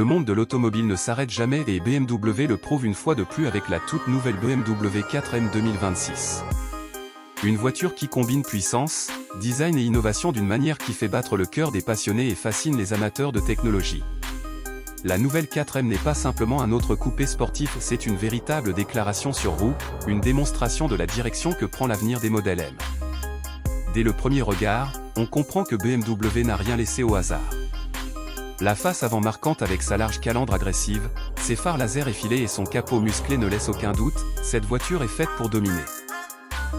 Le monde de l'automobile ne s'arrête jamais et BMW le prouve une fois de plus avec la toute nouvelle BMW 4M 2026. Une voiture qui combine puissance, design et innovation d'une manière qui fait battre le cœur des passionnés et fascine les amateurs de technologie. La nouvelle 4M n'est pas simplement un autre coupé sportif, c'est une véritable déclaration sur roue, une démonstration de la direction que prend l'avenir des modèles M. Dès le premier regard, on comprend que BMW n'a rien laissé au hasard. La face avant marquante avec sa large calandre agressive, ses phares laser effilés et son capot musclé ne laissent aucun doute, cette voiture est faite pour dominer.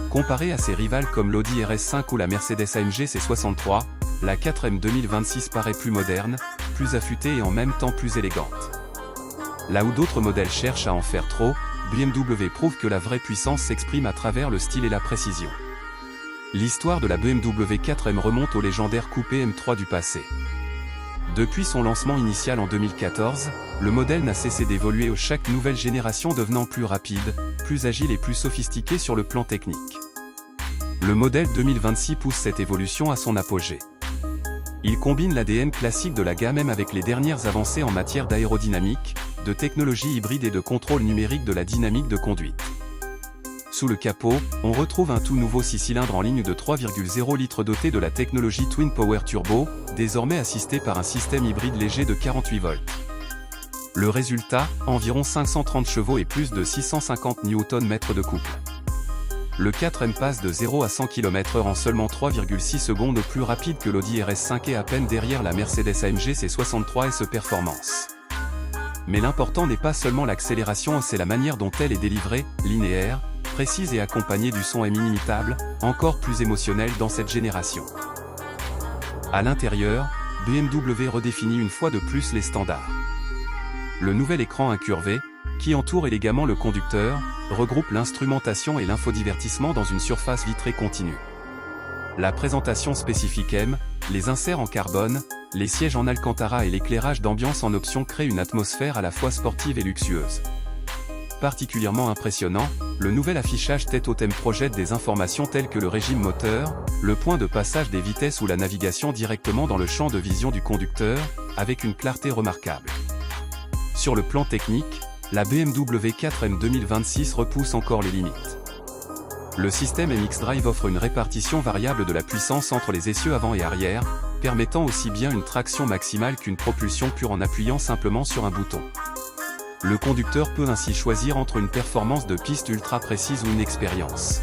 Comparée à ses rivales comme l'Audi RS5 ou la Mercedes AMG C63, la 4M 2026 paraît plus moderne, plus affûtée et en même temps plus élégante. Là où d'autres modèles cherchent à en faire trop, BMW prouve que la vraie puissance s'exprime à travers le style et la précision. L'histoire de la BMW 4M remonte au légendaire coupé M3 du passé. Depuis son lancement initial en 2014, le modèle n'a cessé d'évoluer chaque nouvelle génération devenant plus rapide, plus agile et plus sophistiqué sur le plan technique. Le modèle 2026 pousse cette évolution à son apogée. Il combine l'ADN classique de la gamme M avec les dernières avancées en matière d'aérodynamique, de technologie hybride et de contrôle numérique de la dynamique de conduite. Sous le capot, on retrouve un tout nouveau 6 cylindres en ligne de 3,0 litres doté de la technologie Twin Power Turbo, désormais assisté par un système hybride léger de 48 volts. Le résultat, environ 530 chevaux et plus de 650 Nm de couple. Le 4M passe de 0 à 100 km/h en seulement 3,6 secondes, plus rapide que l'Audi RS5 et à peine derrière la Mercedes AMG C63 S Performance. Mais l'important n'est pas seulement l'accélération, c'est la manière dont elle est délivrée, linéaire, précise et accompagnée du son M inimitable, encore plus émotionnel dans cette génération. À l'intérieur, BMW redéfinit une fois de plus les standards. Le nouvel écran incurvé, qui entoure élégamment le conducteur, regroupe l'instrumentation et l'infodivertissement dans une surface vitrée continue. La présentation spécifique M, les inserts en carbone, les sièges en alcantara et l'éclairage d'ambiance en option créent une atmosphère à la fois sportive et luxueuse. Particulièrement impressionnant, le nouvel affichage tête haute M projette des informations telles que le régime moteur, le point de passage des vitesses ou la navigation directement dans le champ de vision du conducteur, avec une clarté remarquable. Sur le plan technique, la BMW 4M 2026 repousse encore les limites. Le système MX Drive offre une répartition variable de la puissance entre les essieux avant et arrière, permettant aussi bien une traction maximale qu'une propulsion pure en appuyant simplement sur un bouton. Le conducteur peut ainsi choisir entre une performance de piste ultra précise ou une expérience